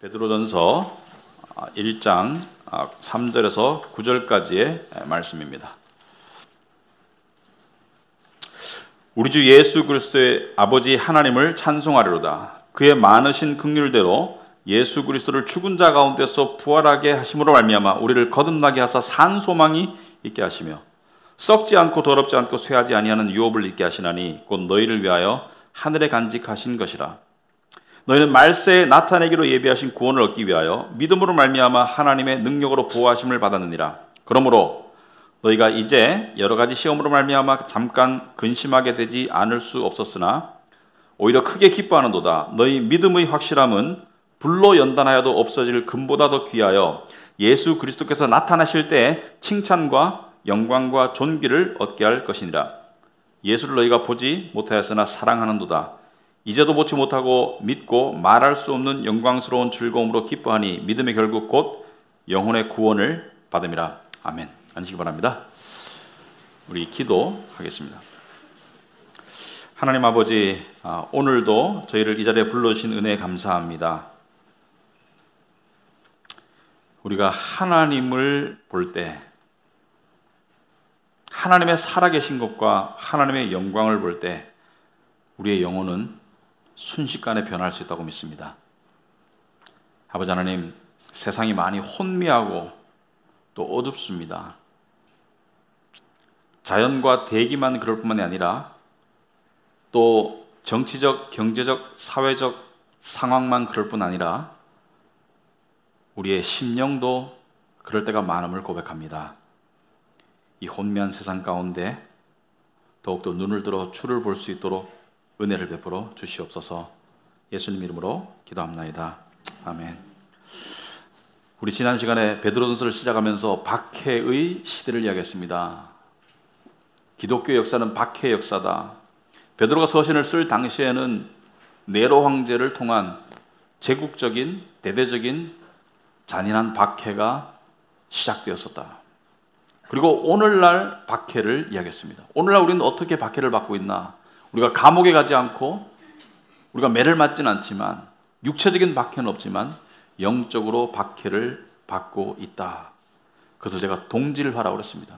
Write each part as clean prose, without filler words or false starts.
베드로전서 1장 3절에서 9절까지의 말씀입니다. 우리 주 예수 그리스도의 아버지 하나님을 찬송하리로다. 그의 많으신 긍휼대로 예수 그리스도를 죽은 자 가운데서 부활하게 하심으로 말미암아 우리를 거듭나게 하사 산 소망이 있게 하시며 썩지 않고 더럽지 않고 쇠하지 아니하는 유업을 있게 하시나니 곧 너희를 위하여 하늘에 간직하신 것이라. 너희는 말세에 나타내기로 예비하신 구원을 얻기 위하여 믿음으로 말미암아 하나님의 능력으로 보호하심을 받았느니라. 그러므로 너희가 이제 여러 가지 시험으로 말미암아 잠깐 근심하게 되지 않을 수 없었으나 오히려 크게 기뻐하는도다. 너희 믿음의 확실함은 불로 연단하여도 없어질 금보다 더 귀하여 예수 그리스도께서 나타나실 때 칭찬과 영광과 존귀를 얻게 할 것이니라. 예수를 너희가 보지 못하였으나 사랑하는도다. 이제도 보지 못하고 믿고 말할 수 없는 영광스러운 즐거움으로 기뻐하니 믿음의 결국 곧 영혼의 구원을 받음이라. 아멘. 앉으시기 바랍니다. 우리 기도하겠습니다. 하나님 아버지, 오늘도 저희를 이 자리에 불러주신 은혜에 감사합니다. 우리가 하나님을 볼 때 하나님의 살아계신 것과 하나님의 영광을 볼 때 우리의 영혼은 순식간에 변할 수 있다고 믿습니다. 아버지 하나님, 세상이 많이 혼미하고 또 어둡습니다. 자연과 대기만 그럴 뿐만이 아니라 또 정치적, 경제적, 사회적 상황만 그럴 뿐 아니라 우리의 심령도 그럴 때가 많음을 고백합니다. 이 혼미한 세상 가운데 더욱더 눈을 들어 주를 볼 수 있도록 은혜를 베풀어 주시옵소서. 예수님 이름으로 기도합나이다. 아멘. 우리 지난 시간에 베드로전서를 시작하면서 박해의 시대를 이야기했습니다. 기독교 역사는 박해의 역사다. 베드로가 서신을 쓸 당시에는 네로 황제를 통한 제국적인 대대적인 잔인한 박해가 시작되었었다. 그리고 오늘날 박해를 이야기했습니다. 오늘날 우리는 어떻게 박해를 받고 있나? 우리가 감옥에 가지 않고 우리가 매를 맞지는 않지만 육체적인 박해는 없지만 영적으로 박해를 받고 있다. 그래서 제가 동질화라고 그랬습니다.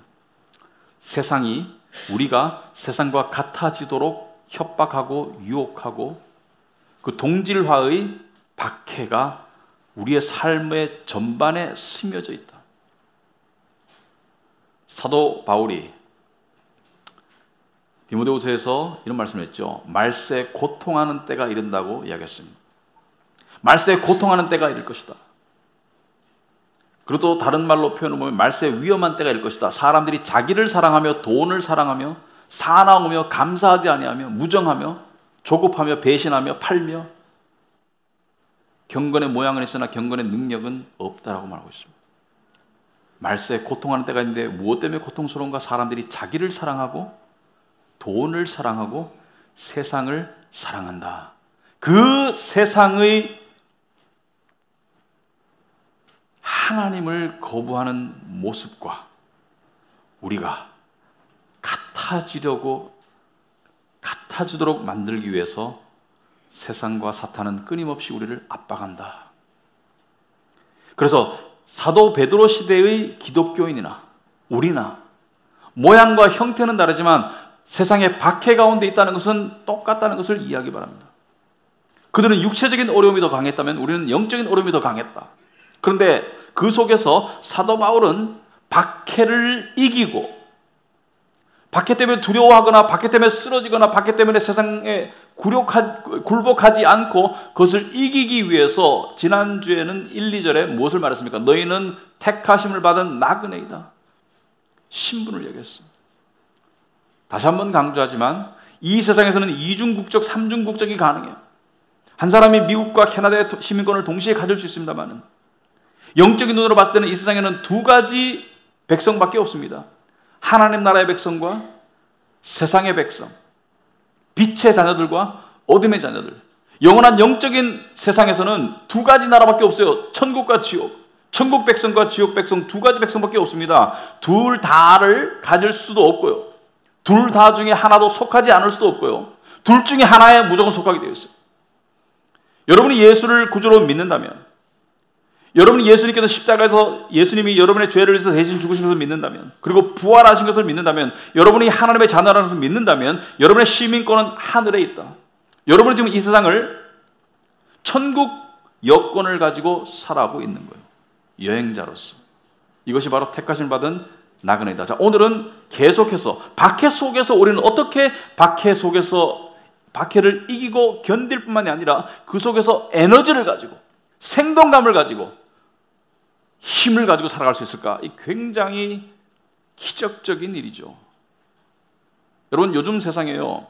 세상이 우리가 세상과 같아지도록 협박하고 유혹하고 그 동질화의 박해가 우리의 삶의 전반에 스며져 있다. 사도 바울이 디모데후서에서 이런 말씀을 했죠. 말세에 고통하는 때가 이른다고 이야기했습니다. 말세에 고통하는 때가 이를 것이다. 그리고 또 다른 말로 표현을 보면 말세에 위험한 때가 이를 것이다. 사람들이 자기를 사랑하며 돈을 사랑하며 사나우며 감사하지 아니하며 무정하며 조급하며 배신하며 팔며 경건의 모양은 있으나 경건의 능력은 없다라고 말하고 있습니다. 말세에 고통하는 때가 있는데 무엇 때문에 고통스러운가? 사람들이 자기를 사랑하고 돈을 사랑하고 세상을 사랑한다. 그 세상의 하나님을 거부하는 모습과 우리가 같아지도록 만들기 위해서 세상과 사탄은 끊임없이 우리를 압박한다. 그래서 사도 베드로 시대의 기독교인이나 우리나 모양과 형태는 다르지만 세상의 박해 가운데 있다는 것은 똑같다는 것을 이해하기 바랍니다. 그들은 육체적인 어려움이 더 강했다면 우리는 영적인 어려움이 더 강했다. 그런데 그 속에서 사도 바울은 박해를 이기고 박해 때문에 두려워하거나 박해 때문에 쓰러지거나 박해 때문에 세상에 굴복하지 않고 그것을 이기기 위해서 지난주에는 1, 2절에 무엇을 말했습니까? 너희는 택하심을 받은 나그네이다. 신분을 얘기했습니다. 다시 한번 강조하지만 이 세상에서는 이중국적, 삼중국적이 가능해요. 한 사람이 미국과 캐나다의 시민권을 동시에 가질 수 있습니다만 영적인 눈으로 봤을 때는 이 세상에는 두 가지 백성밖에 없습니다. 하나님 나라의 백성과 세상의 백성, 빛의 자녀들과 어둠의 자녀들. 영원한 영적인 세상에서는 두 가지 나라밖에 없어요. 천국과 지옥. 천국 백성과 지옥 백성 두 가지 백성밖에 없습니다. 둘 다를 가질 수도 없고요. 둘 다 중에 하나도 속하지 않을 수도 없고요. 둘 중에 하나에 무조건 속하게 되어 있어요. 여러분이 예수를 구주로 믿는다면 여러분이 예수님께서 십자가에서 예수님이 여러분의 죄를 위해서 대신 죽으신 것을 믿는다면, 그리고 부활하신 것을 믿는다면, 여러분이 하나님의 자녀라는 것을 믿는다면 여러분의 시민권은 하늘에 있다. 여러분은 지금 이 세상을 천국 여권을 가지고 살아가고 있는 거예요. 여행자로서. 이것이 바로 택하심 받은 나그네이다. 자, 오늘은 계속해서 박해 속에서 우리는 어떻게 박해를 이기고 견딜 뿐만이 아니라 그 속에서 에너지를 가지고, 생동감을 가지고, 힘을 가지고 살아갈 수 있을까? 이 굉장히 기적적인 일이죠. 여러분, 요즘 세상에요,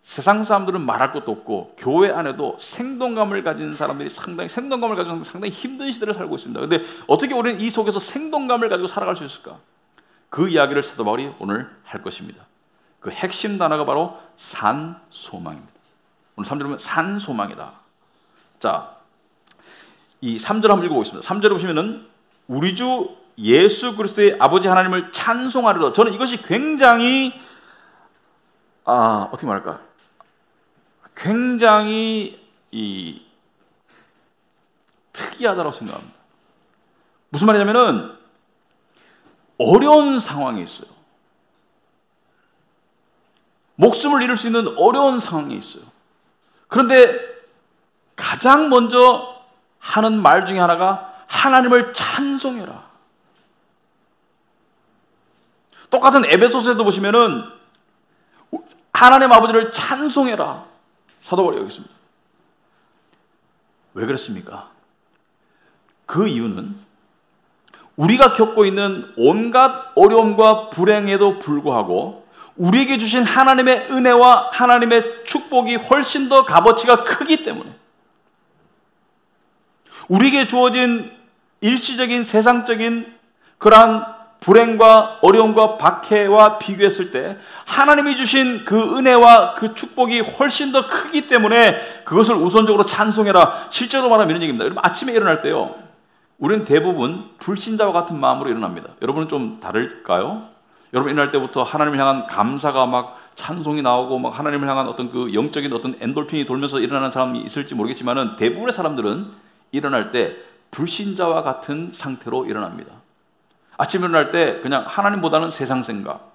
세상 사람들은 말할 것도 없고 교회 안에도 생동감을 가진 사람들이 상당히 힘든 시대를 살고 있습니다. 그런데 어떻게 우리는 이 속에서 생동감을 가지고 살아갈 수 있을까? 그 이야기를 사도 바울이 오늘 할 것입니다. 그 핵심 단어가 바로 산소망입니다. 오늘 3절 보면 산소망이다. 자, 이 3절 한번 읽어보겠습니다. 3절에 보시면은 우리 주 예수 그리스도의 아버지 하나님을 찬송하리로다. 저는 이것이 굉장히 어떻게 말할까? 굉장히 특이하다고 생각합니다. 무슨 말이냐면은 어려운 상황에 있어요. 목숨을 잃을 수 있는 어려운 상황에 있어요. 그런데 가장 먼저 하는 말 중에 하나가 하나님을 찬송해라. 똑같은 에베소서에도 보시면은 하나님 아버지를 찬송해라. 사도 바울이 여기 있습니다. 왜 그렇습니까? 그 이유는 우리가 겪고 있는 온갖 어려움과 불행에도 불구하고 우리에게 주신 하나님의 은혜와 하나님의 축복이 훨씬 더 값어치가 크기 때문에, 우리에게 주어진 일시적인 세상적인 그러한 불행과 어려움과 박해와 비교했을 때 하나님이 주신 그 은혜와 그 축복이 훨씬 더 크기 때문에 그것을 우선적으로 찬송해라. 실제로 말하면 이런 얘기입니다. 여러분, 아침에 일어날 때요, 우리는 대부분 불신자와 같은 마음으로 일어납니다. 여러분은 좀 다를까요? 여러분 일어날 때부터 하나님을 향한 감사가 막 찬송이 나오고 막 하나님을 향한 어떤 그 영적인 어떤 엔돌핀이 돌면서 일어나는 사람이 있을지 모르겠지만은 대부분의 사람들은 일어날 때 불신자와 같은 상태로 일어납니다. 아침에 일어날 때 그냥 하나님보다는 세상 생각,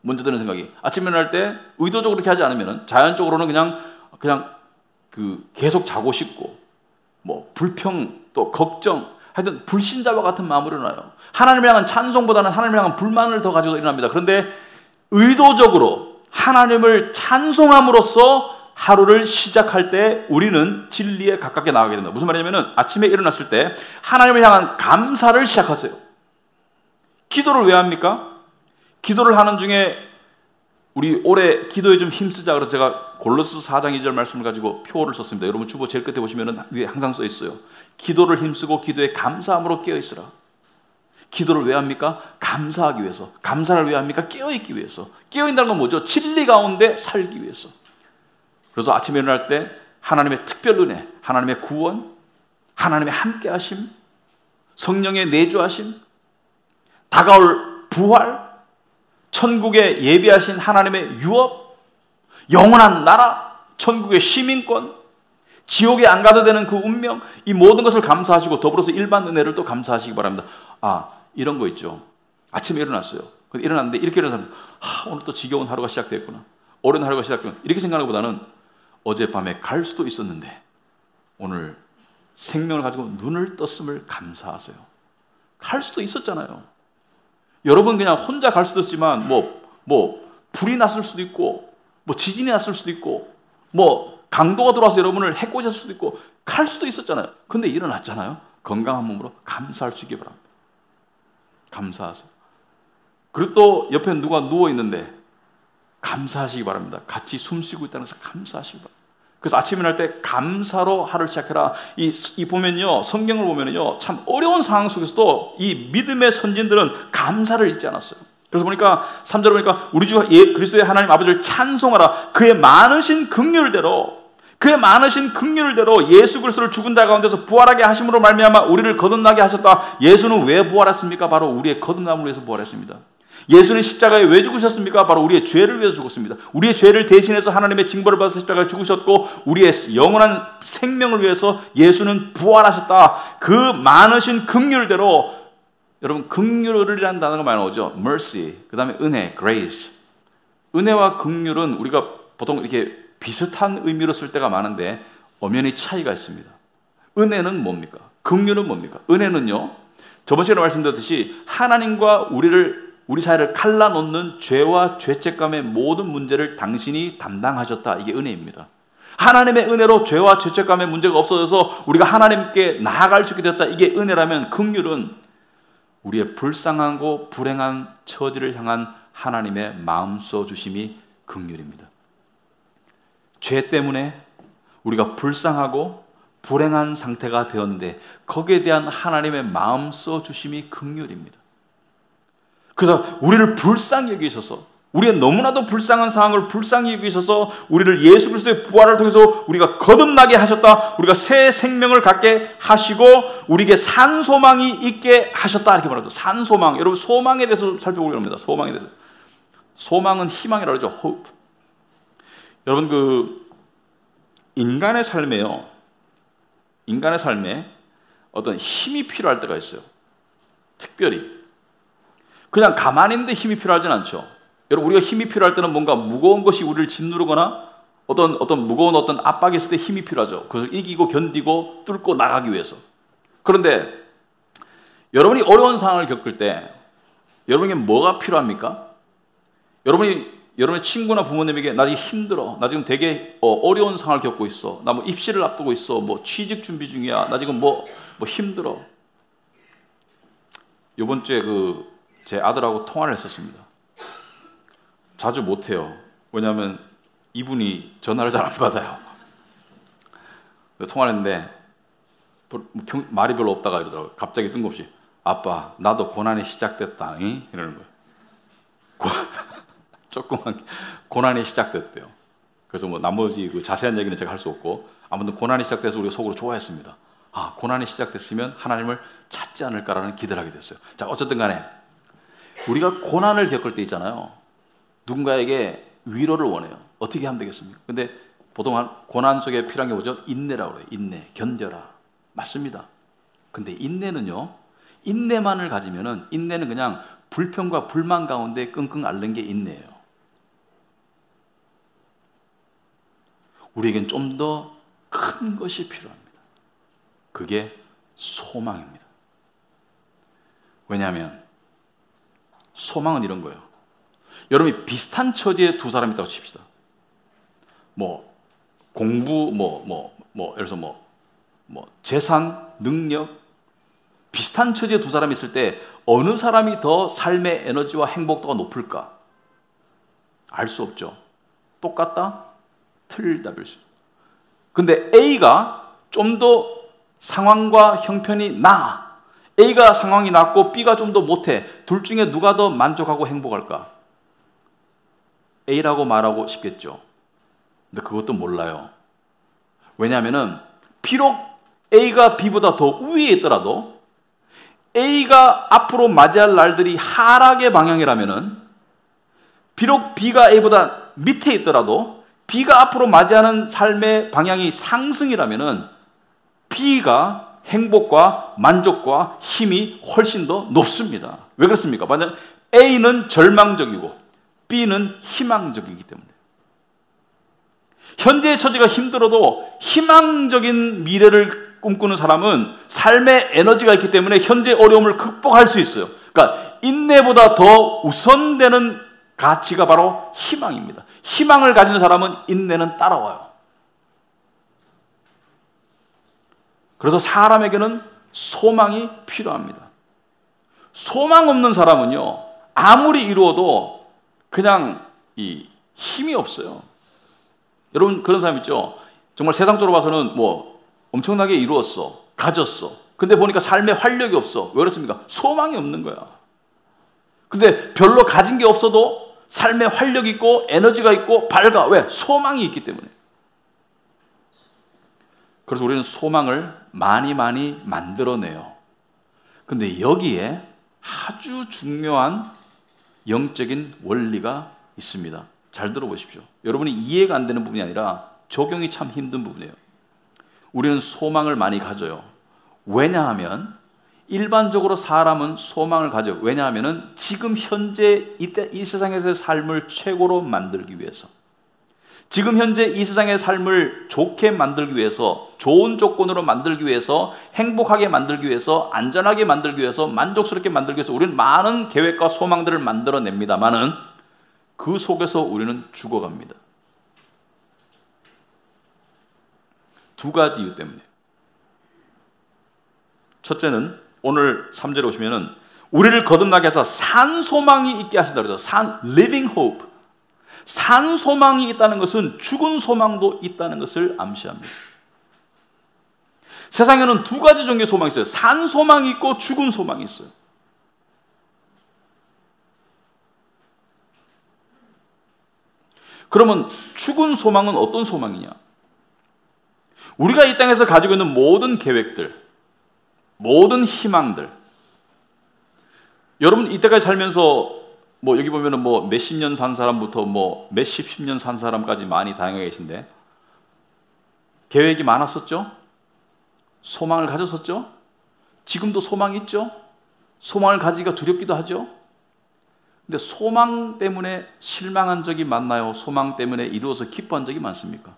먼저 드는 생각이, 아침에 일어날 때 의도적으로 그렇게 하지 않으면은 자연적으로는 그냥 계속 자고 싶고, 뭐 불평 또 걱정, 하여튼 불신자와 같은 마음으로 일어나요. 하나님을 향한 찬송보다는 하나님을 향한 불만을 더 가지고 일어납니다. 그런데 의도적으로 하나님을 찬송함으로써 하루를 시작할 때 우리는 진리에 가깝게 나가게 됩니다. 무슨 말이냐면은 아침에 일어났을 때 하나님을 향한 감사를 시작하세요. 기도를 왜 합니까? 기도를 하는 중에 우리 올해 기도에 좀 힘쓰자 그래서 제가 골로새 4장 2절 말씀을 가지고 표를 썼습니다. 여러분 주보 제일 끝에 보시면은 위에 항상 써 있어요. 기도를 힘쓰고 기도에 감사함으로 깨어 있으라. 기도를 왜 합니까? 감사하기 위해서. 감사를 왜 합니까? 깨어 있기 위해서. 깨어 있다는 건 뭐죠? 진리 가운데 살기 위해서. 그래서 아침에 일어날 때 하나님의 특별 은혜, 하나님의 구원, 하나님의 함께하심, 성령의 내주하심, 다가올 부활, 천국에 예비하신 하나님의 유업, 영원한 나라, 천국의 시민권, 지옥에 안 가도 되는 그 운명, 이 모든 것을 감사하시고 더불어서 일반 은혜를 또 감사하시기 바랍니다. 이런 거 있죠. 아침에 일어났어요. 일어났는데 이렇게 일어나면 오늘 또 지겨운 하루가 시작됐구나. 어려운 하루가 시작됐구나. 이렇게 생각하는 것보다는 어젯밤에 갈 수도 있었는데 오늘 생명을 가지고 눈을 떴음을 감사하세요. 갈 수도 있었잖아요. 여러분 그냥 혼자 갈 수도 있지만 불이 났을 수도 있고 지진이 났을 수도 있고 강도가 들어와서 여러분을 해코지할 수도 있고 갈 수도 있었잖아요. 근데 일어났잖아요. 건강한 몸으로 감사할 수 있기 바랍니다. 감사하세요. 그리고 또 옆에 누가 누워있는데 감사하시기 바랍니다. 같이 숨쉬고 있다는 것을 감사하시기 바랍니다. 그래서 아침에 일어날 때 감사로 하루를 시작해라. 이 보면요, 성경을 보면요, 참 어려운 상황 속에서도 이 믿음의 선진들은 감사를 잊지 않았어요. 그래서 보니까 3절에 보니까 우리 주 그리스도의 하나님 아버지를 찬송하라. 그의 많으신 긍휼대로 예수 그리스도를 죽은 자 가운데서 부활하게 하심으로 말미암아 우리를 거듭나게 하셨다. 예수는 왜 부활했습니까? 바로 우리의 거듭남을 위해서 부활했습니다. 예수는 십자가에 왜 죽으셨습니까? 바로 우리의 죄를 위해서 죽었습니다. 우리의 죄를 대신해서 하나님의 징벌을 받아서 십자가에 죽으셨고 우리의 영원한 생명을 위해서 예수는 부활하셨다. 그 많으신 긍휼대로, 여러분 긍휼이라는 단어가 많이 나오죠. mercy, 그 다음에 은혜, grace. 은혜와 긍휼은 우리가 보통 이렇게 비슷한 의미로 쓸 때가 많은데 엄연히 차이가 있습니다. 은혜는 뭡니까? 긍휼은 뭡니까? 은혜는요, 저번 시간에 말씀드렸듯이 하나님과 우리 사이를 갈라놓는 죄와 죄책감의 모든 문제를 당신이 담당하셨다. 이게 은혜입니다. 하나님의 은혜로 죄와 죄책감의 문제가 없어져서 우리가 하나님께 나아갈 수 있게 됐다. 이게 은혜라면 긍휼은 우리의 불쌍하고 불행한 처지를 향한 하나님의 마음 써주심이 긍휼입니다. 죄 때문에 우리가 불쌍하고 불행한 상태가 되었는데 거기에 대한 하나님의 마음 써주심이 긍휼입니다. 그래서 우리를 불쌍히 여기셔서, 우리의 너무나도 불쌍한 상황을 불쌍히 여기셔서 우리를 예수 그리스도의 부활을 통해서 우리가 거듭나게 하셨다. 우리가 새 생명을 갖게 하시고 우리에게 산 소망이 있게 하셨다. 이렇게 말합니다. 산 소망. 여러분 소망에 대해서 살펴보려고 합니다. 소망에 대해서. 소망은 희망이라고 하죠. hope. 여러분 인간의 삶에 어떤 힘이 필요할 때가 있어요. 특별히. 그냥 가만히 있는데 힘이 필요하진 않죠. 여러분 우리가 힘이 필요할 때는 뭔가 무거운 것이 우리를 짓누르거나 어떤 무거운 어떤 압박이 있을 때 힘이 필요하죠. 그것을 이기고 견디고 뚫고 나가기 위해서. 그런데 여러분이 어려운 상황을 겪을 때 여러분에게 뭐가 필요합니까? 여러분의 친구나 부모님에게 나 지금 힘들어. 나 지금 되게 어려운 상황을 겪고 있어. 나 뭐 입시를 앞두고 있어. 뭐 취직 준비 중이야. 나 지금 뭐 힘들어. 이번 주에 제 아들하고 통화를 했었습니다. 자주 못해요. 왜냐하면 이분이 전화를 잘 안 받아요. 통화를 했는데 말이 별로 없다가 이러더라고요. 갑자기 뜬금없이 아빠 나도 고난이 시작됐다. 이러는 거예요. 조그만 고난이 시작됐대요. 그래서 뭐 나머지 자세한 얘기는 제가 할 수 없고 아무튼 고난이 시작돼서 우리가 속으로 좋아했습니다. 아, 고난이 시작됐으면 하나님을 찾지 않을까라는 기대를 하게 됐어요. 자, 어쨌든 간에 우리가 고난을 겪을 때 있잖아요. 누군가에게 위로를 원해요. 어떻게 하면 되겠습니까? 근데 보통 고난 속에 필요한 게 뭐죠? 인내라고 그래요. 인내, 견뎌라. 맞습니다. 근데 인내는요, 인내만을 가지면은 인내는 그냥 불평과 불만 가운데 끙끙 앓는 게 인내예요. 우리에겐 좀 더 큰 것이 필요합니다. 그게 소망입니다. 왜냐하면 소망은 이런 거예요. 여러분이 비슷한 처지에 두 사람이 있다고 칩시다. 공부, 예를 들어서 재산, 능력, 비슷한 처지에 두 사람이 있을 때 어느 사람이 더 삶의 에너지와 행복도가 높을까? 알 수 없죠. 똑같다? 틀리다일 수. 근데 A가 좀 더 상황과 형편이 나아. A가 상황이 낮고 B가 좀 더 못해. 둘 중에 누가 더 만족하고 행복할까? A라고 말하고 싶겠죠. 근데 그것도 몰라요. 왜냐하면은 비록 A가 B보다 더 위에 있더라도 A가 앞으로 맞이할 날들이 하락의 방향이라면은 비록 B가 A보다 밑에 있더라도 B가 앞으로 맞이하는 삶의 방향이 상승이라면은 B가 행복과 만족과 힘이 훨씬 더 높습니다. 왜 그렇습니까? 만약 A는 절망적이고 B는 희망적이기 때문에. 현재의 처지가 힘들어도 희망적인 미래를 꿈꾸는 사람은 삶의 에너지가 있기 때문에 현재 어려움을 극복할 수 있어요. 그러니까 인내보다 더 우선되는 가치가 바로 희망입니다. 희망을 가진 사람은 인내는 따라와요. 그래서 사람에게는 소망이 필요합니다. 소망 없는 사람은요, 아무리 이루어도 그냥 힘이 없어요. 여러분 그런 사람 있죠? 정말 세상적으로 봐서는 엄청나게 이루었어, 가졌어. 근데 보니까 삶에 활력이 없어. 왜 그렇습니까? 소망이 없는 거야. 근데 별로 가진 게 없어도 삶에 활력이 있고 에너지가 있고 밝아. 왜? 소망이 있기 때문에. 그래서 우리는 소망을 많이 만들어내요. 근데 여기에 아주 중요한 영적인 원리가 있습니다. 잘 들어보십시오. 여러분이 이해가 안 되는 부분이 아니라 적용이 참 힘든 부분이에요. 우리는 소망을 많이 가져요. 왜냐하면 일반적으로 사람은 소망을 가져요. 왜냐하면 지금 현재 이 세상에서의 삶을 최고로 만들기 위해서, 지금 현재 이 세상의 삶을 좋게 만들기 위해서, 좋은 조건으로 만들기 위해서, 행복하게 만들기 위해서, 안전하게 만들기 위해서, 만족스럽게 만들기 위해서 우리는 많은 계획과 소망들을 만들어냅니다만은 그 속에서 우리는 죽어갑니다. 두 가지 이유 때문에. 첫째는 오늘 3절에 오시면은 우리를 거듭나게 해서 산 소망이 있게 하신다 그러죠. living hope. 산 소망이 있다는 것은 죽은 소망도 있다는 것을 암시합니다. 세상에는 두 가지 종류의 소망이 있어요. 산 소망이 있고 죽은 소망이 있어요. 그러면 죽은 소망은 어떤 소망이냐? 우리가 이 땅에서 가지고 있는 모든 계획들, 모든 희망들, 여러분 이때까지 살면서 여기 보면은 몇십 년 산 사람부터 몇십 십 년 산 사람까지 많이 다양하게 계신데, 계획이 많았었죠? 소망을 가졌었죠? 지금도 소망이 있죠? 소망을 가지기가 두렵기도 하죠? 근데 소망 때문에 실망한 적이 많나요? 소망 때문에 이루어서 기뻐한 적이 많습니까?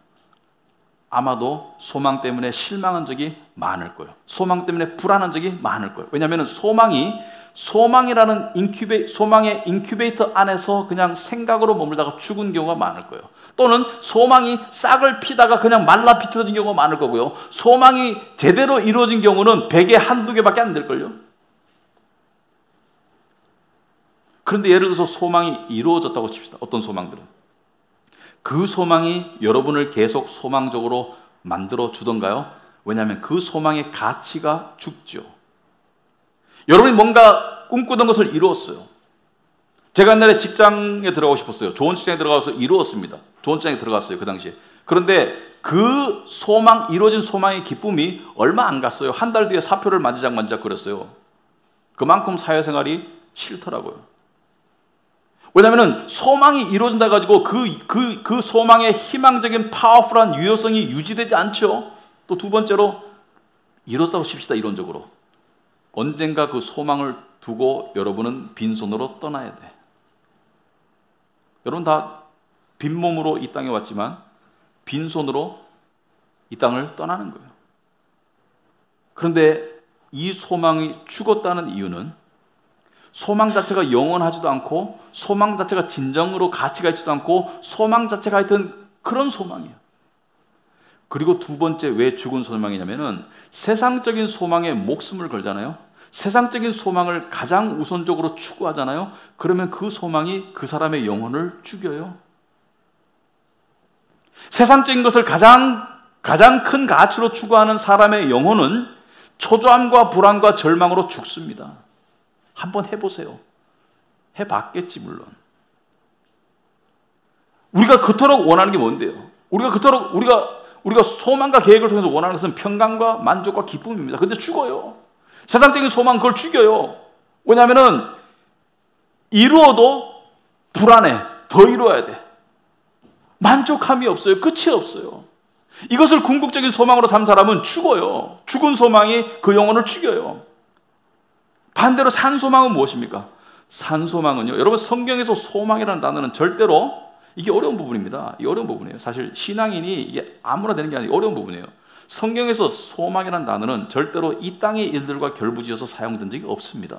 아마도 소망 때문에 실망한 적이 많을 거예요. 소망 때문에 불안한 적이 많을 거예요. 왜냐하면 소망이라는 소망의 인큐베이터 안에서 그냥 생각으로 머물다가 죽은 경우가 많을 거예요. 또는 소망이 싹을 피다가 그냥 말라 비틀어진 경우가 많을 거고요. 소망이 제대로 이루어진 경우는 100에 한두 개밖에 안 될걸요. 그런데 예를 들어서 소망이 이루어졌다고 칩시다. 어떤 소망들은. 그 소망이 여러분을 계속 소망적으로 만들어 주던가요? 왜냐하면 그 소망의 가치가 죽죠. 여러분이 뭔가 꿈꾸던 것을 이루었어요. 제가 옛날에 직장에 들어가고 싶었어요. 좋은 직장에 들어가서 이루었습니다. 좋은 직장에 들어갔어요. 그 당시에. 그런데 그 이루어진 소망의 기쁨이 얼마 안 갔어요. 한 달 뒤에 사표를 만지작 거렸어요. 그만큼 사회생활이 싫더라고요. 왜냐하면 소망이 이루어진다 가지고 그 소망의 희망적인 파워풀한 유효성이 유지되지 않죠. 또 두 번째로 이뤘다고 칩시다. 이론적으로 언젠가 그 소망을 두고 여러분은 빈손으로 떠나야 돼. 여러분 다 빈몸으로 이 땅에 왔지만 빈손으로 이 땅을 떠나는 거예요. 그런데 이 소망이 죽었다는 이유는 소망 자체가 영원하지도 않고, 소망 자체가 진정으로 가치가 있지도 않고, 소망 자체가 하여튼 그런 소망이에요. 그리고 두 번째 왜 죽은 소망이냐면은 세상적인 소망에 목숨을 걸잖아요. 세상적인 소망을 가장 우선적으로 추구하잖아요. 그러면 그 소망이 그 사람의 영혼을 죽여요. 세상적인 것을 가장 큰 가치로 추구하는 사람의 영혼은 초조함과 불안과 절망으로 죽습니다. 한번 해보세요. 해봤겠지 물론. 우리가 그토록 원하는 게 뭔데요? 우리가 소망과 계획을 통해서 원하는 것은 평강과 만족과 기쁨입니다. 근데 죽어요. 세상적인 소망 그걸 죽여요. 왜냐하면은 이루어도 불안해. 더 이루어야 돼. 만족함이 없어요. 끝이 없어요. 이것을 궁극적인 소망으로 삼 사람은 죽어요. 죽은 소망이 그 영혼을 죽여요. 반대로 산소망은 무엇입니까? 산소망은요, 여러분 성경에서 소망이라는 단어는 절대로, 이게 어려운 부분입니다. 이게 어려운 부분이에요. 사실 신앙인이 이게 아무나 되는 게 아니고 어려운 부분이에요. 성경에서 소망이라는 단어는 절대로 이 땅의 일들과 결부지어서 사용된 적이 없습니다.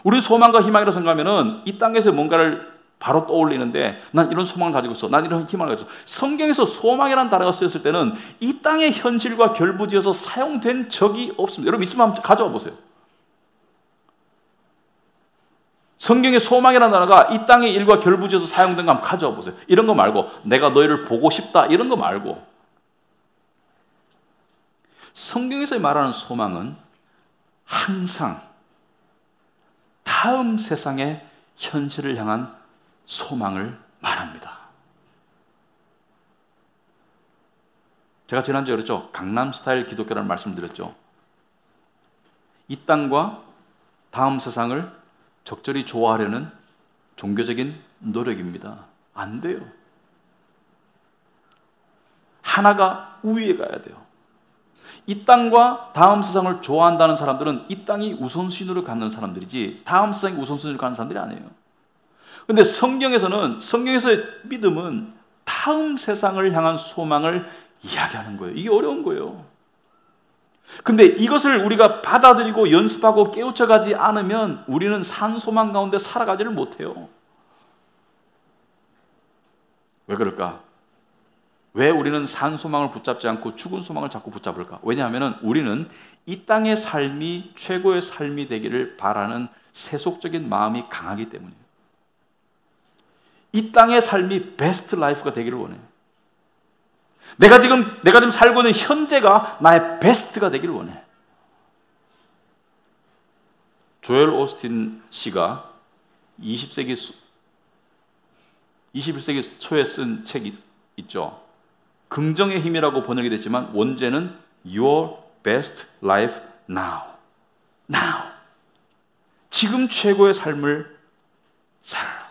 우리 소망과 희망이라고 생각하면은 이 땅에서 뭔가를 바로 떠올리는데, 난 이런 소망을 가지고 있어. 난 이런 희망을 가지고 있어. 성경에서 소망이라는 단어가 쓰였을 때는 이 땅의 현실과 결부지어서 사용된 적이 없습니다. 여러분 있으면 한번 가져와 보세요. 성경의 소망이라는 단어가 이 땅의 일과 결부지어서 사용된 거 한번 가져와 보세요. 이런 거 말고 내가 너희를 보고 싶다 이런 거 말고, 성경에서 말하는 소망은 항상 다음 세상의 현실을 향한 소망을 말합니다. 제가 지난주에 그랬죠. 강남 스타일 기독교라는 말씀을 드렸죠. 이 땅과 다음 세상을 적절히 좋아하려는 종교적인 노력입니다. 안 돼요. 하나가 우위에 가야 돼요. 이 땅과 다음 세상을 좋아한다는 사람들은 이 땅이 우선순위를 갖는 사람들이지 다음 세상이 우선순위를 갖는 사람들이 아니에요. 그런데 성경에서의 믿음은 다음 세상을 향한 소망을 이야기하는 거예요. 이게 어려운 거예요. 근데 이것을 우리가 받아들이고 연습하고 깨우쳐가지 않으면 우리는 산 소망 가운데 살아가지를 못해요. 왜 그럴까? 왜 우리는 산 소망을 붙잡지 않고 죽은 소망을 자꾸 붙잡을까? 왜냐하면 우리는 이 땅의 삶이 최고의 삶이 되기를 바라는 세속적인 마음이 강하기 때문이에요. 이 땅의 삶이 베스트 라이프가 되기를 원해요. 내가 지금 살고 있는 현재가 나의 베스트가 되기를 원해. 조엘 오스틴 씨가 21세기 초에 쓴 책이 있죠. 긍정의 힘이라고 번역이 됐지만 원제는 Your best life now. Now. 지금 최고의 삶을 살아라.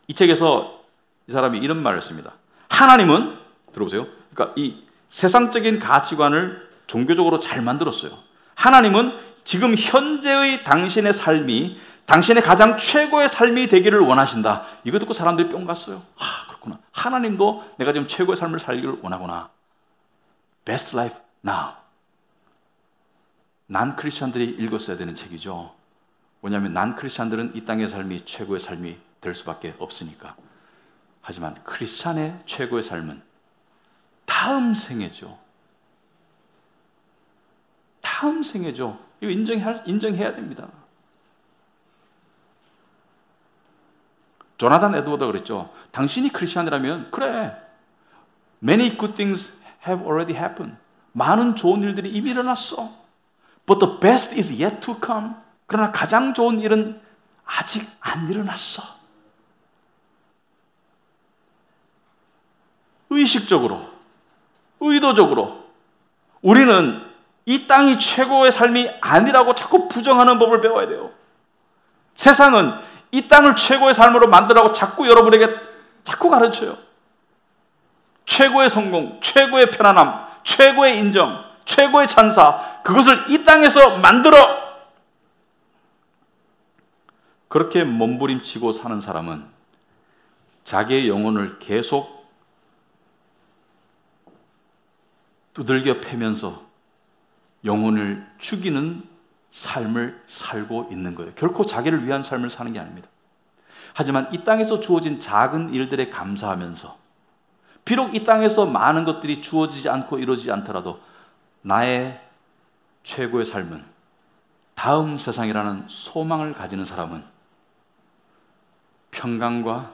이 책에서 이 사람이 이런 말을 했습니다. 하나님은 들어보세요. 그러니까 이 세상적인 가치관을 종교적으로 잘 만들었어요. 하나님은 지금 현재의 당신의 삶이 당신의 가장 최고의 삶이 되기를 원하신다. 이거 듣고 사람들이 뿅 갔어요. 그렇구나. 하나님도 내가 지금 최고의 삶을 살기를 원하구나. Best life now. 난 크리스찬들이 읽었어야 되는 책이죠. 왜냐하면 난 크리스찬들은 이 땅의 삶이 최고의 삶이 될 수밖에 없으니까. 하지만 크리스찬의 최고의 삶은 다음 생애죠. 다음 생애죠. 이거 인정해야 됩니다. 조나단 에드워드가 그랬죠. 당신이 크리스찬이라면 그래. Many good things have already happened. 많은 좋은 일들이 이미 일어났어. But the best is yet to come. 그러나 가장 좋은 일은 아직 안 일어났어. 의식적으로, 의도적으로 우리는 이 땅이 최고의 삶이 아니라고 자꾸 부정하는 법을 배워야 돼요. 세상은 이 땅을 최고의 삶으로 만들라고 자꾸 여러분에게 자꾸 가르쳐요. 최고의 성공, 최고의 편안함, 최고의 인정, 최고의 찬사, 그것을 이 땅에서 만들어. 그렇게 몸부림치고 사는 사람은 자기의 영혼을 계속 두들겨 패면서 영혼을 죽이는 삶을 살고 있는 거예요. 결코 자기를 위한 삶을 사는 게 아닙니다. 하지만 이 땅에서 주어진 작은 일들에 감사하면서 비록 이 땅에서 많은 것들이 주어지지 않고 이루어지지 않더라도 나의 최고의 삶은 다음 세상이라는 소망을 가지는 사람은 평강과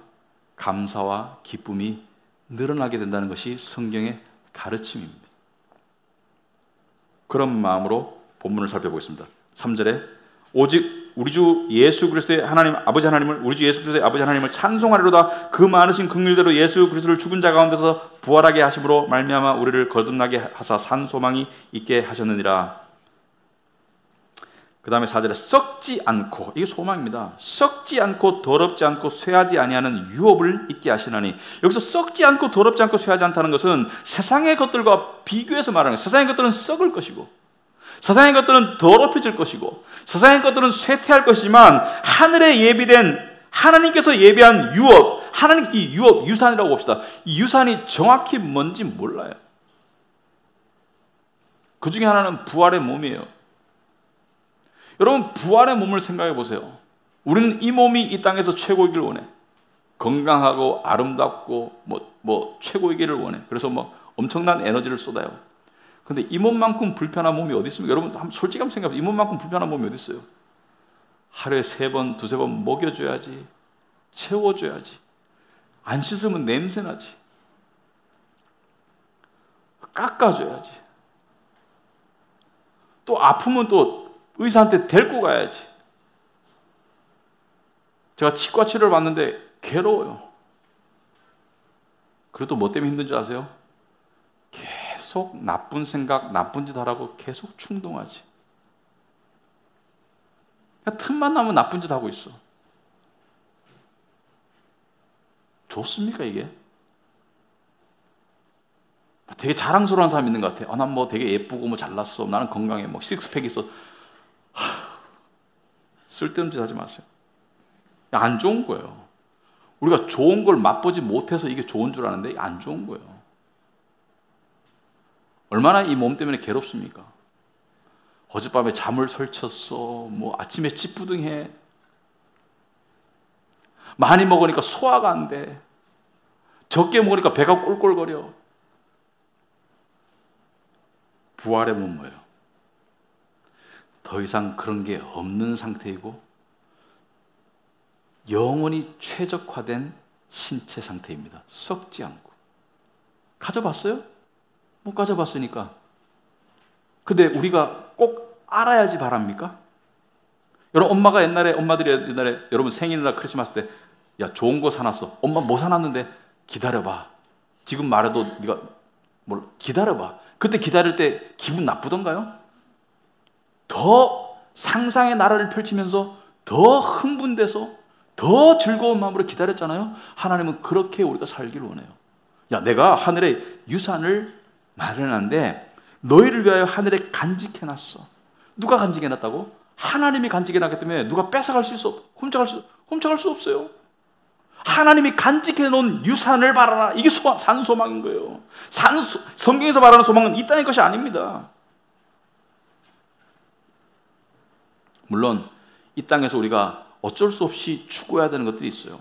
감사와 기쁨이 늘어나게 된다는 것이 성경의 가르침입니다. 그런 마음으로 본문을 살펴보겠습니다. 3절에 오직 우리 주 예수 그리스도의 하나님 아버지 하나님을 우리 주 예수 그리스도의 아버지 하나님을 찬송하리로다. 그 많으신 긍휼대로 예수 그리스도를 죽은 자 가운데서 부활하게 하심으로 말미암아 우리를 거듭나게 하사 산 소망이 있게 하셨느니라. 그 다음에 4절에 썩지 않고, 이게 소망입니다. 썩지 않고 더럽지 않고 쇠하지 아니하는 유업을 있게 하시나니, 여기서 썩지 않고 더럽지 않고 쇠하지 않다는 것은 세상의 것들과 비교해서 말하는 거예요. 세상의 것들은 썩을 것이고 세상의 것들은 더럽혀질 것이고 세상의 것들은 쇠퇴할 것이지만 하늘에 예비된 하나님께서 예비한 유업, 하나님 이 유업, 유산이라고 봅시다. 이 유산이 정확히 뭔지 몰라요. 그 중에 하나는 부활의 몸이에요. 여러분, 부활의 몸을 생각해 보세요. 우리는 이 몸이 이 땅에서 최고이길 원해. 건강하고 아름답고 최고이기를 원해. 그래서 엄청난 에너지를 쏟아요. 근데 이 몸만큼 불편한 몸이 어디 있습니까? 여러분, 솔직히 한번 생각해 보세요. 이 몸만큼 불편한 몸이 어디 있어요? 하루에 3번, 2-3번 먹여줘야지. 채워줘야지. 안 씻으면 냄새나지. 깎아줘야지. 또 아프면 또 의사한테 데리고 가야지. 제가 치과 치료를 받는데 괴로워요. 그래도 뭐 때문에 힘든지 아세요? 계속 나쁜 생각, 나쁜 짓 하라고 계속 충동하지. 그냥 틈만 나면 나쁜 짓 하고 있어. 좋습니까 이게? 되게 자랑스러운 사람 있는 것 같아. 난 뭐 되게 예쁘고 뭐 잘났어. 나는 건강해. 뭐 식스팩 있어. 쓸데없는 짓 하지 마세요. 안 좋은 거예요. 우리가 좋은 걸 맛보지 못해서 이게 좋은 줄 아는데 안 좋은 거예요. 얼마나 이 몸 때문에 괴롭습니까? 어젯밤에 잠을 설쳤어. 뭐 아침에 찌뿌둥해. 많이 먹으니까 소화가 안 돼. 적게 먹으니까 배가 꼴꼴거려. 부활의 몸은 뭐예요? 더 이상 그런 게 없는 상태이고 영원히 최적화된 신체 상태입니다. 썩지 않고. 가져봤어요? 못 가져봤으니까. 근데 우리가 꼭 알아야지 바랍니까? 여러분 엄마들이 옛날에 여러분 생일이나 크리스마스 때 야 좋은 거 사놨어. 엄마 뭐 사놨는데 기다려봐. 지금 말해도 네가 뭘 기다려봐. 그때 기다릴 때 기분 나쁘던가요? 더 상상의 나라를 펼치면서 더 흥분돼서 더 즐거운 마음으로 기다렸잖아요. 하나님은 그렇게 우리가 살기를 원해요. 야 내가 하늘에 유산을 마련한데 너희를 위하여 하늘에 간직해놨어. 누가 간직해놨다고? 하나님이 간직해놨기 때문에 누가 뺏어갈 수 있어? 훔쳐갈 수 없어요. 하나님이 간직해놓은 유산을 바라라. 이게 산소망인 거예요. 성경에서 말하는 소망은 이 땅의 것이 아닙니다. 물론 이 땅에서 우리가 어쩔 수 없이 추구해야 되는 것들이 있어요.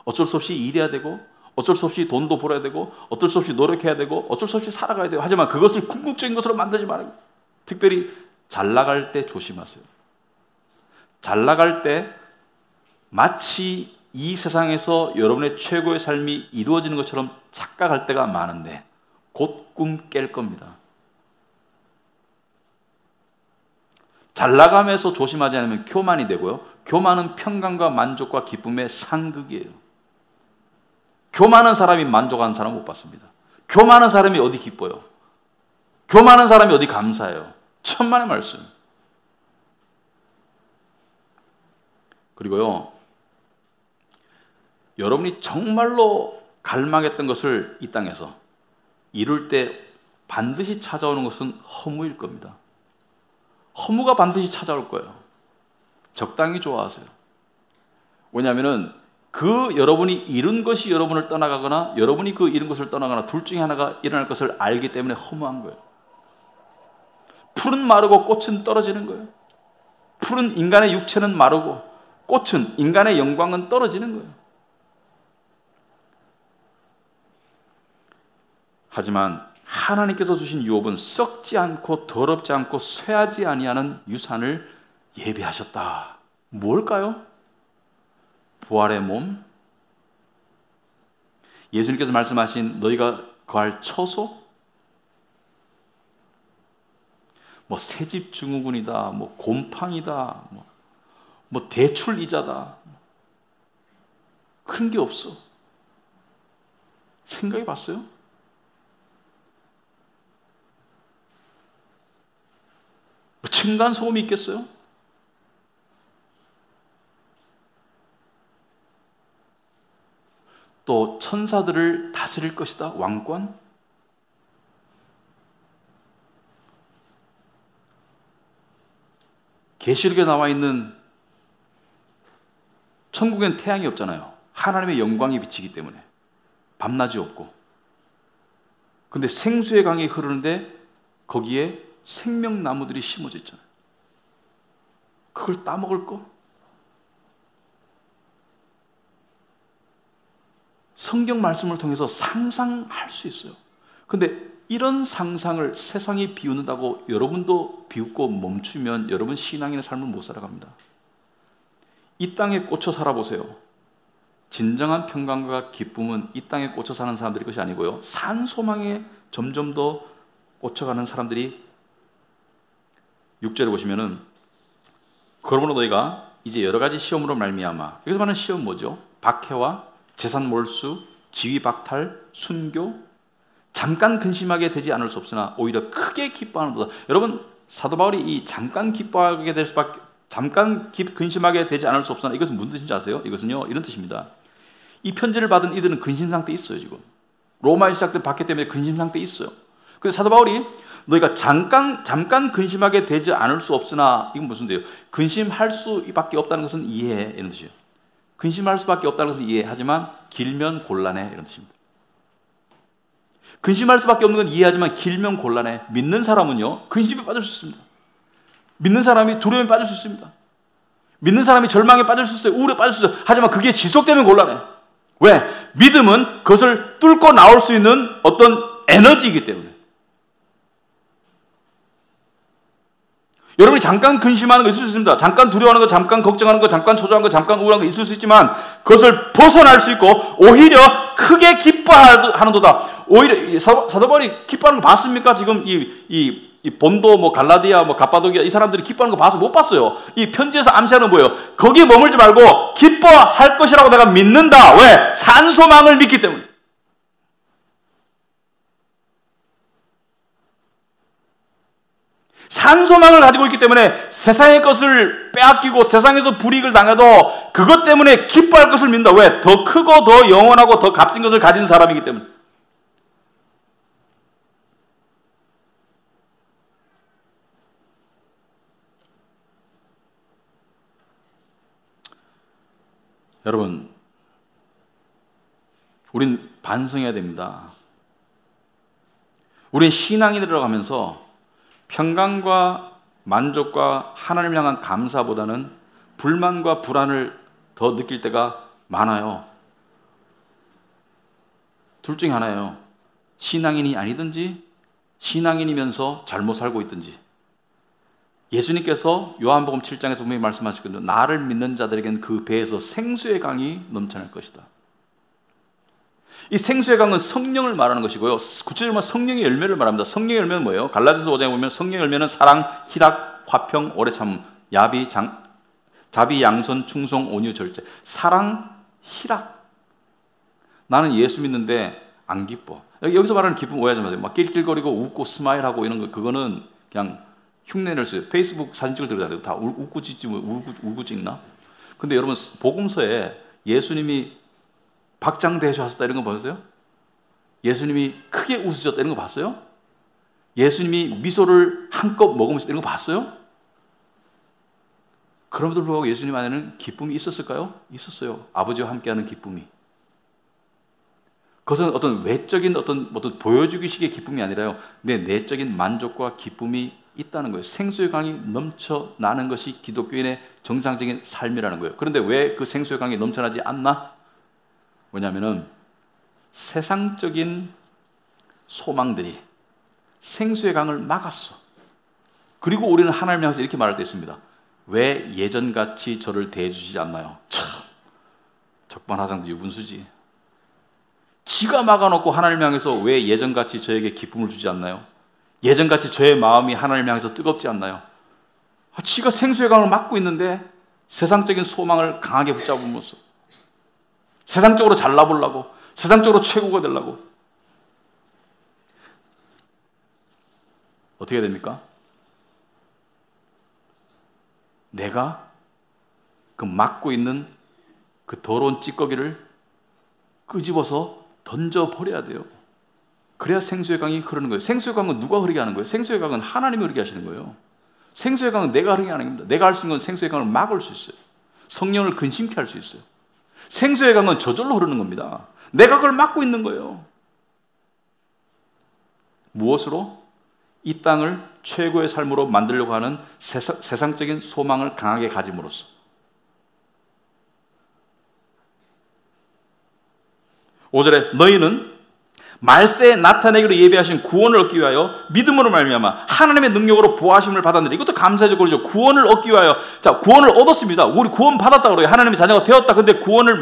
어쩔 수 없이 일해야 되고 어쩔 수 없이 돈도 벌어야 되고 어쩔 수 없이 노력해야 되고 어쩔 수 없이 살아가야 돼요. 하지만 그것을 궁극적인 것으로 만들지 말아요. 특별히 잘 나갈 때 조심하세요. 잘 나갈 때 마치 이 세상에서 여러분의 최고의 삶이 이루어지는 것처럼 착각할 때가 많은데 곧 꿈 깰 겁니다. 잘 나가면서 조심하지 않으면 교만이 되고요. 교만은 평강과 만족과 기쁨의 상극이에요. 교만한 사람이 만족하는 사람 못 봤습니다. 교만한 사람이 어디 기뻐요? 교만한 사람이 어디 감사해요? 천만의 말씀. 그리고요, 여러분이 정말로 갈망했던 것을 이 땅에서 이룰 때 반드시 찾아오는 것은 허무일 겁니다. 허무가 반드시 찾아올 거예요. 적당히 좋아하세요. 왜냐하면 그 여러분이 이룬 것이 여러분을 떠나가거나 여러분이 그 이룬 것을 떠나거나 둘 중에 하나가 일어날 것을 알기 때문에 허무한 거예요. 풀은 마르고 꽃은 떨어지는 거예요. 풀은 인간의 육체는 마르고 꽃은 인간의 영광은 떨어지는 거예요. 하지만 하나님께서 주신 유업은 썩지 않고 더럽지 않고 쇠하지 아니하는 유산을 예비하셨다. 뭘까요? 부활의 몸, 예수님께서 말씀하신 너희가 거할 처소, 뭐 새집 증후군이다, 뭐 곰팡이다, 뭐 대출 이자다, 그런 게 없어. 생각해 봤어요? 뭐 층간 소음이 있겠어요? 또 천사들을 다스릴 것이다. 왕권? 계시록에 나와 있는 천국엔 태양이 없잖아요. 하나님의 영광이 비치기 때문에 밤낮이 없고. 근데 생수의 강이 흐르는데 거기에 생명나무들이 심어져 있잖아요. 그걸 따먹을 거? 성경 말씀을 통해서 상상할 수 있어요. 근데 이런 상상을 세상이 비웃는다고 여러분도 비웃고 멈추면 여러분 신앙인의 삶을 못 살아갑니다. 이 땅에 꽂혀 살아보세요. 진정한 평강과 기쁨은 이 땅에 꽂혀 사는 사람들의 것이 아니고요. 산소망에 점점 더 꽂혀가는 사람들이 6절에 보시면은 그러므로 너희가 이제 여러 가지 시험으로 말미암아, 여기서 말하는 시험 뭐죠? 박해와 재산 몰수, 지위 박탈, 순교, 잠깐 근심하게 되지 않을 수 없으나 오히려 크게 기뻐하는 도다. 여러분, 사도 바울이 이 잠깐 기뻐하게 될 수밖에 잠깐 근심하게 되지 않을 수 없으나 이것은 무슨 뜻인지 아세요? 이것은요, 이런 뜻입니다. 이 편지를 받은 이들은 근심 상태에 있어요, 지금. 로마에 시작된 박해 때문에 근심 상태에 있어요. 그래서 사도 바울이 너희가 잠깐 근심하게 되지 않을 수 없으나, 이건 무슨 뜻이에요? 근심할 수밖에 없다는 것은 이해해, 이런 뜻이에요. 근심할 수밖에 없다는 것은 이해하지만 길면 곤란해, 이런 뜻입니다. 근심할 수밖에 없는 건 이해하지만 길면 곤란해. 믿는 사람은요, 근심에 빠질 수 있습니다. 믿는 사람이 두려움에 빠질 수 있습니다. 믿는 사람이 절망에 빠질 수 있어요. 우울에 빠질 수 있어요. 하지만 그게 지속되면 곤란해. 왜? 믿음은 그것을 뚫고 나올 수 있는 어떤 에너지이기 때문에. 여러분이 잠깐 근심하는 거 있을 수 있습니다. 잠깐 두려워하는 거, 잠깐 걱정하는 거, 잠깐 초조한 거, 잠깐 우울한 거 있을 수 있지만 그것을 벗어날 수 있고 오히려 크게 기뻐하는도다. 오히려 사도 바울이 기뻐하는 거 봤습니까? 지금 이 본도, 뭐 갈라디아, 뭐 갑바도기아 이 사람들이 기뻐하는 거 봐서 못 봤어요. 이 편지에서 암시하는 거예요. 거기에 머물지 말고 기뻐할 것이라고 내가 믿는다. 왜? 산소망을 믿기 때문에. 산소망을 가지고 있기 때문에 세상의 것을 빼앗기고 세상에서 불이익을 당해도 그것 때문에 기뻐할 것을 믿는다. 왜? 더 크고 더 영원하고 더 값진 것을 가진 사람이기 때문에. 여러분, 우린 반성해야 됩니다. 우린 신앙인으로 가면서 평강과 만족과 하나님을 향한 감사보다는 불만과 불안을 더 느낄 때가 많아요. 둘 중에 하나예요. 신앙인이 아니든지 신앙인이면서 잘못 살고 있든지. 예수님께서 요한복음 7장에서 분명히 말씀하셨거든요. 나를 믿는 자들에게는 그 배에서 생수의 강이 넘쳐날 것이다. 이 생수의 강은 성령을 말하는 것이고요. 구체적으로 성령의 열매를 말합니다. 성령의 열매는 뭐예요? 갈라디아서 5장에 보면 성령의 열매는 사랑, 희락, 화평, 오래 참음, 자비, 양선, 충성, 온유, 절제. 사랑, 희락. 나는 예수 믿는데 안 기뻐. 여기서 말하는 기쁨 오해하지 마세요. 막 낄낄거리고 웃고 스마일하고 이런 거, 그거는 그냥 흉내낼 수 있어요. 페이스북 사진 찍을 때도 다 웃고 찍나? 근데 여러분, 복음서에 예수님이 박장대소 하셨다 이런 거 보셨어요? 예수님이 크게 웃으셨다 이런 거 봤어요? 예수님이 미소를 한껏 머금으셨다 이런 거 봤어요? 그럼에도 불구하고 예수님 안에는 기쁨이 있었을까요? 있었어요. 아버지와 함께하는 기쁨이. 그것은 어떤 외적인 어떤 보여주기식의 기쁨이 아니라요. 내 내적인 만족과 기쁨이 있다는 거예요. 생수의 강이 넘쳐나는 것이 기독교인의 정상적인 삶이라는 거예요. 그런데 왜 그 생수의 강이 넘쳐나지 않나? 뭐냐면은 세상적인 소망들이 생수의 강을 막았어. 그리고 우리는 하나님을 향해서 이렇게 말할 때 있습니다. 왜 예전같이 저를 대해주시지 않나요? 참, 적반하장도 유분수지. 지가 막아놓고 하나님을 향해서 왜 예전같이 저에게 기쁨을 주지 않나요? 예전같이 저의 마음이 하나님을 향해서 뜨겁지 않나요? 지가 생수의 강을 막고 있는데 세상적인 소망을 강하게 붙잡으면서 세상적으로 잘나보려고, 세상적으로 최고가 되려고. 어떻게 됩니까? 내가 그 막고 있는 그 더러운 찌꺼기를 끄집어서 던져버려야 돼요. 그래야 생수의 강이 흐르는 거예요. 생수의 강은 누가 흐르게 하는 거예요? 생수의 강은 하나님이 흐르게 하시는 거예요. 생수의 강은 내가 흐르게 하는 겁니다. 내가 할 수 있는 건 생수의 강을 막을 수 있어요. 성령을 근심케 할 수 있어요. 생수의 강은 저절로 흐르는 겁니다. 내가 그걸 막고 있는 거예요. 무엇으로? 이 땅을 최고의 삶으로 만들려고 하는 세상적인 소망을 강하게 가짐으로써. (5절에) 너희는 말세에 나타내기로 예비하신 구원을 얻기 위하여 믿음으로 말미암아 하나님의 능력으로 보호하심을 받았느니라. 이것도 감사의 조건이죠. 구원을 얻기 위하여. 자, 구원을 얻었습니다. 우리 구원 받았다 그래요. 하나님의 자녀가 되었다. 근데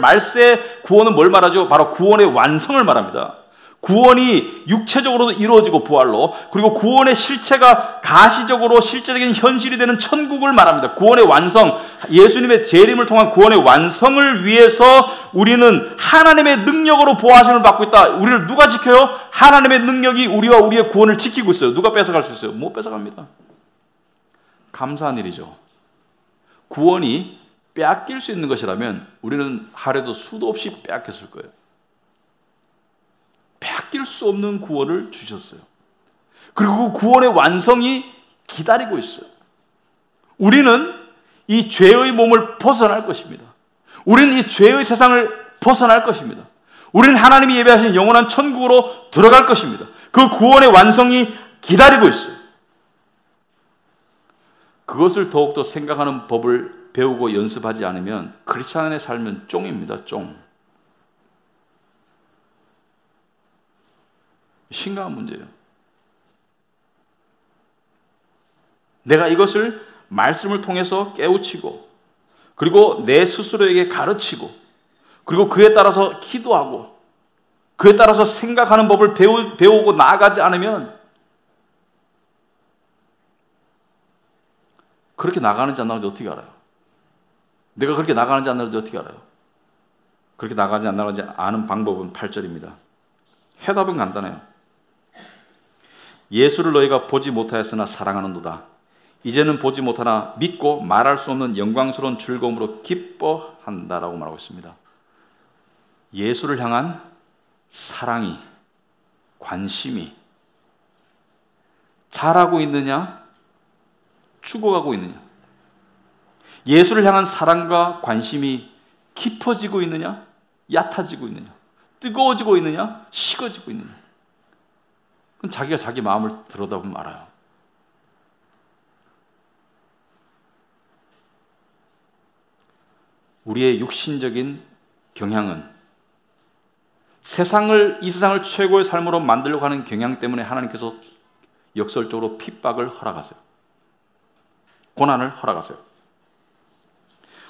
말세 구원은 뭘 말하죠? 바로 구원의 완성을 말합니다. 구원이 육체적으로도 이루어지고 부활로, 그리고 구원의 실체가 가시적으로 실제적인 현실이 되는 천국을 말합니다. 구원의 완성, 예수님의 재림을 통한 구원의 완성을 위해서 우리는 하나님의 능력으로 보호하심을 받고 있다. 우리를 누가 지켜요? 하나님의 능력이 우리와 우리의 구원을 지키고 있어요. 누가 뺏어갈 수 있어요? 못 뺏어갑니다. 감사한 일이죠. 구원이 빼앗길 수 있는 것이라면 우리는 하루에도 수도 없이 빼앗겼을 거예요. 빼앗길 수 없는 구원을 주셨어요. 그리고 그 구원의 완성이 기다리고 있어요. 우리는 이 죄의 몸을 벗어날 것입니다. 우리는 이 죄의 세상을 벗어날 것입니다. 우리는 하나님이 예배하신 영원한 천국으로 들어갈 것입니다. 그 구원의 완성이 기다리고 있어요. 그것을 더욱더 생각하는 법을 배우고 연습하지 않으면 크리스찬의 삶은 쫑입니다. 쫑. 심각한 문제예요. 내가 이것을 말씀을 통해서 깨우치고 그리고 내 스스로에게 가르치고 그리고 그에 따라서 기도하고 그에 따라서 생각하는 법을 배우고 나아가지 않으면 그렇게 나가는지 안 나가는지 어떻게 알아요? 내가 그렇게 나가는지 안 나가는지 어떻게 알아요? 그렇게 나가는지 안 나가는지 아는 방법은 8절입니다. 해답은 간단해요. 예수를 너희가 보지 못하였으나 사랑하는도다. 이제는 보지 못하나 믿고 말할 수 없는 영광스러운 즐거움으로 기뻐한다라고 말하고 있습니다. 예수를 향한 사랑이, 관심이 자라고 있느냐, 죽어가고 있느냐? 예수를 향한 사랑과 관심이 깊어지고 있느냐, 얕아지고 있느냐, 뜨거워지고 있느냐, 식어지고 있느냐? 그건 자기가 자기 마음을 들여다보면 알아요. 우리의 육신적인 경향은 이 세상을 최고의 삶으로 만들려고 하는 경향 때문에 하나님께서 역설적으로 핍박을 허락하세요. 고난을 허락하세요.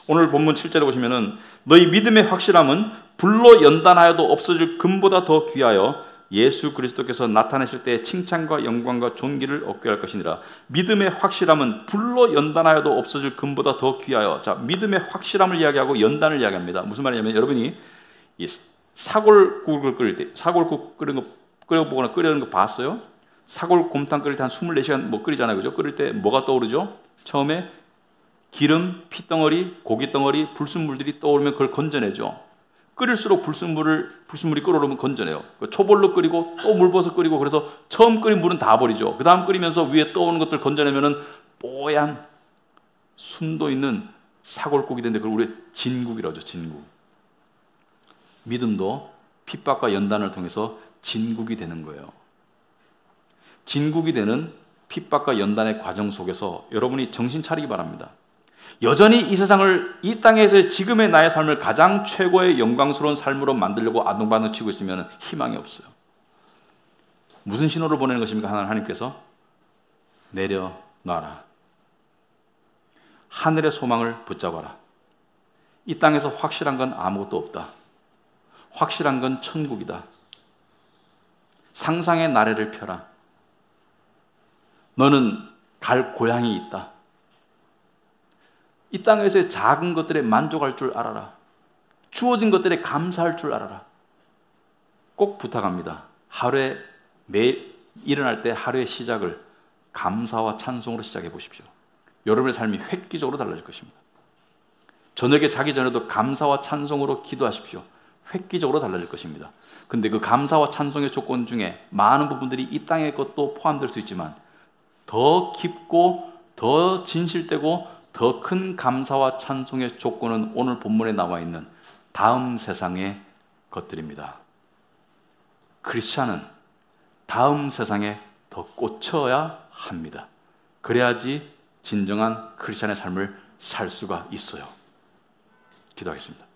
오늘 본문 7절에 보시면은 너희 믿음의 확실함은 불로 연단하여도 없어질 금보다 더 귀하여 예수 그리스도께서 나타내실 때 칭찬과 영광과 존귀를 얻게 할 것이니라. 믿음의 확실함은 불로 연단하여도 없어질 금보다 더 귀하여. 자, 믿음의 확실함을 이야기하고 연단을 이야기합니다. 무슨 말이냐면 여러분이 이 사골국을 끓일 때 사골국 끓여보거나 끓이는 거 봤어요? 사골곰탕 끓일 때 한 24시간 뭐 끓이잖아요. 그죠? 끓일 때 뭐가 떠오르죠? 처음에 기름, 피덩어리, 고기덩어리, 불순물들이 떠오르면 그걸 건져내죠. 끓일수록 불순물이 끓어오르면 건져내요. 초벌로 끓이고 또 물 부어서 끓이고 그래서 처음 끓인 물은 다 버리죠. 그 다음 끓이면서 위에 떠오르는 것들 건져내면은 뽀얀 순도 있는 사골국이 되는데 그걸 우리 진국이라고 하죠. 진국. 믿음도 핍박과 연단을 통해서 진국이 되는 거예요. 진국이 되는 핍박과 연단의 과정 속에서 여러분이 정신 차리기 바랍니다. 여전히 이 세상을, 이 땅에서의 지금의 나의 삶을 가장 최고의 영광스러운 삶으로 만들려고 아둥바둥 치고 있으면 희망이 없어요. 무슨 신호를 보내는 것입니까? 하나님께서 내려놔라. 하늘의 소망을 붙잡아라. 이 땅에서 확실한 건 아무것도 없다. 확실한 건 천국이다. 상상의 나래를 펴라. 너는 갈 고향이 있다. 이 땅에서의 작은 것들에 만족할 줄 알아라. 주어진 것들에 감사할 줄 알아라. 꼭 부탁합니다. 하루에 매일 일어날 때 하루의 시작을 감사와 찬송으로 시작해 보십시오. 여러분의 삶이 획기적으로 달라질 것입니다. 저녁에 자기 전에도 감사와 찬송으로 기도하십시오. 획기적으로 달라질 것입니다. 근데 그 감사와 찬송의 조건 중에 많은 부분들이 이 땅의 것도 포함될 수 있지만 더 깊고 더 진실되고 더 큰 감사와 찬송의 조건은 오늘 본문에 나와 있는 다음 세상의 것들입니다. 크리스찬은 다음 세상에 더 꽂혀야 합니다. 그래야지 진정한 크리스찬의 삶을 살 수가 있어요. 기도하겠습니다.